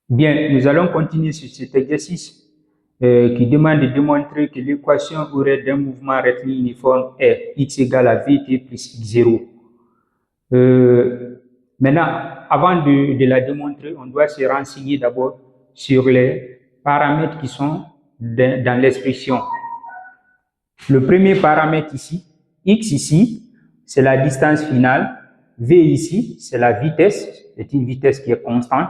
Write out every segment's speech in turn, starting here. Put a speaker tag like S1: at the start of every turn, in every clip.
S1: Bien, nous allons continuer sur cet exercice qui demande de démontrer que l'équation horaire d'un mouvement rectiligne uniforme est x égale à vt plus x0. Maintenant, avant de la démontrer, on doit se renseigner d'abord sur les paramètres qui sont dans l'expression. Le premier paramètre ici, x ici, c'est la distance finale, v ici, c'est la vitesse, c'est une vitesse qui est constante,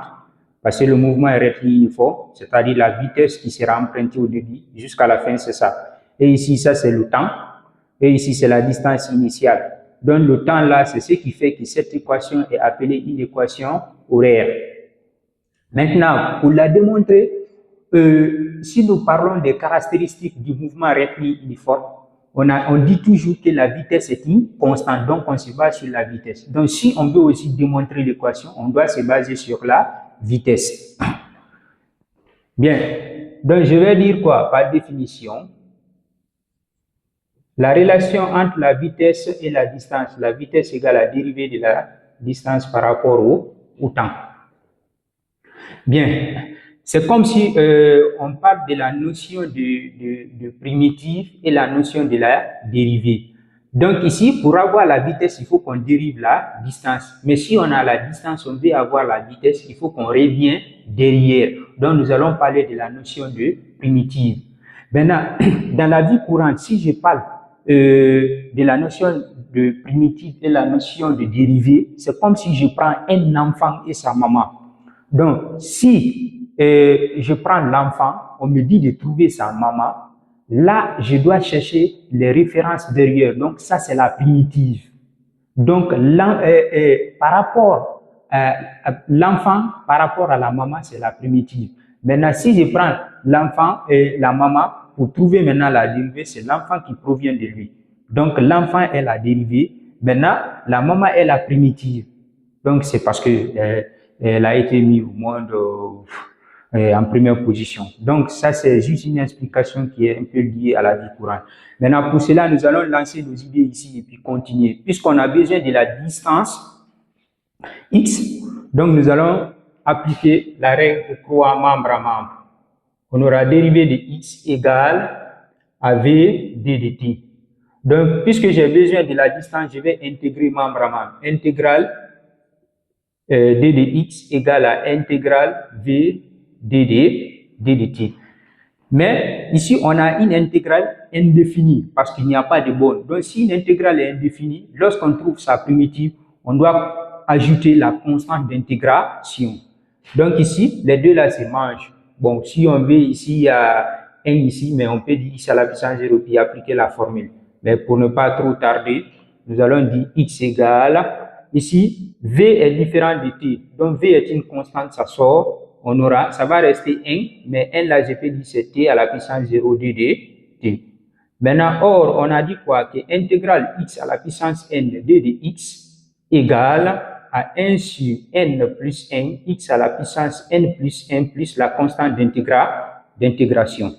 S1: parce que le mouvement est rectiligne uniforme, c'est-à-dire la vitesse qui sera empruntée au début jusqu'à la fin, c'est ça. Et ici, ça c'est le temps, et ici c'est la distance initiale. Donc le temps là, c'est ce qui fait que cette équation est appelée une équation horaire. Maintenant, pour la démontrer, si nous parlons des caractéristiques du mouvement rectiligne uniforme, on dit toujours que la vitesse est une constante, donc on se base sur la vitesse. Donc si on veut aussi démontrer l'équation, on doit se baser sur la vitesse. Bien, donc je vais dire quoi? Par définition, la relation entre la vitesse et la distance, la vitesse égale la dérivée de la distance par rapport au temps. Bien, c'est comme si on parle de la notion de primitive et la notion de la dérivée. Donc ici, pour avoir la vitesse, il faut qu'on dérive la distance. Mais si on a la distance, on veut avoir la vitesse, il faut qu'on revient derrière. Donc nous allons parler de la notion de primitive. Maintenant, dans la vie courante, si je parle de la notion de primitive et la notion de dérivée, c'est comme si je prends un enfant et sa maman. Donc, si je prends l'enfant, on me dit de trouver sa maman, là, je dois chercher les références derrière. Donc, ça, c'est la primitive. Donc, par rapport à l'enfant, par rapport à la maman, c'est la primitive. Maintenant, si je prends l'enfant et la maman, pour trouver maintenant la dérivée, c'est l'enfant qui provient de lui. Donc, l'enfant est la dérivée. Maintenant, la maman est la primitive. Donc, c'est parce que elle a été mise au monde en première position. Donc, ça, c'est juste une explication qui est un peu liée à la vie courante. Maintenant, pour cela, nous allons lancer nos idées ici et puis continuer. Puisqu'on a besoin de la distance x, donc nous allons appliquer la règle de 3 membre à membre. On aura dérivé de x égale à v d de t. Donc, puisque j'ai besoin de la distance, je vais intégrer membre à membre. Intégrale d de x égale à intégrale v d de t. Mais ici, on a une intégrale indéfinie parce qu'il n'y a pas de borne. Donc, si une intégrale est indéfinie, lorsqu'on trouve sa primitive, on doit ajouter la constante d'intégration. Donc ici, les deux là se mangent. Bon, si on veut ici, il y a 1 ici, mais on peut dire x à la puissance 0 puis appliquer la formule. Mais pour ne pas trop tarder, nous allons dire x égale, ici, v est différent de t. Donc v est une constante, ça sort. On aura, ça va rester 1, mais 1 là, je peux dire c'est t à la puissance 0 de t. Maintenant, or, on a dit quoi? Que intégrale x à la puissance n de x égale à 1 sur n plus 1, x à la puissance n plus 1 plus la constante d'intégration.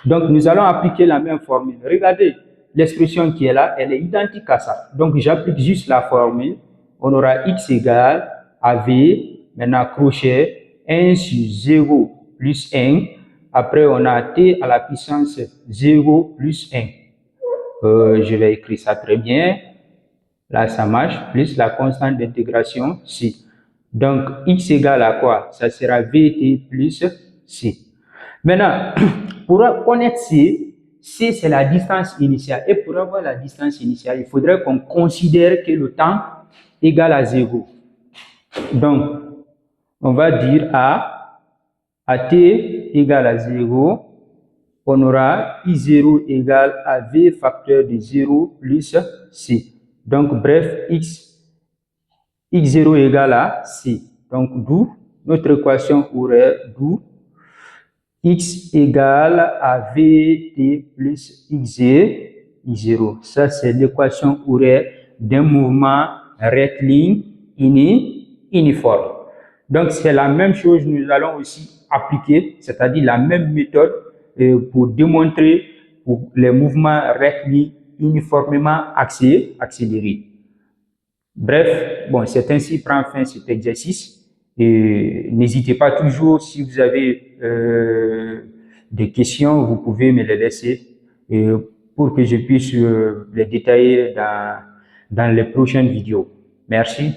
S1: Donc, nous allons appliquer la même formule. Regardez, l'expression qui est là, elle est identique à ça. Donc, j'applique juste la formule. On aura x égale à v, maintenant crochet, 1 sur 0 plus 1. Après, on a t à la puissance 0 plus 1. Je vais écrire ça très bien. Là, ça marche, plus la constante d'intégration c. Donc, x égale à quoi? Ça sera vt plus c. Maintenant, pour connaître c, c c'est la distance initiale. Et pour avoir la distance initiale, il faudrait qu'on considère que le temps égale à 0. Donc, on va dire à t égale à 0, on aura i0 égale à v facteur de 0 plus c. Donc, bref, x0 égale à c. Donc, d'où notre équation horaire, d'où x égale à vt plus x0. Ça, c'est l'équation horaire d'un mouvement rectiligne uniforme. Donc, c'est la même chose, nous allons aussi appliquer, c'est-à-dire la même méthode pour démontrer pour les mouvements rectilignes uniformément accélérés. Bref, bon, c'est ainsi prend fin cet exercice Et n'hésitez pas toujours, si vous avez des questions, vous pouvez me les laisser pour que je puisse les détailler dans les prochaines vidéos. Merci.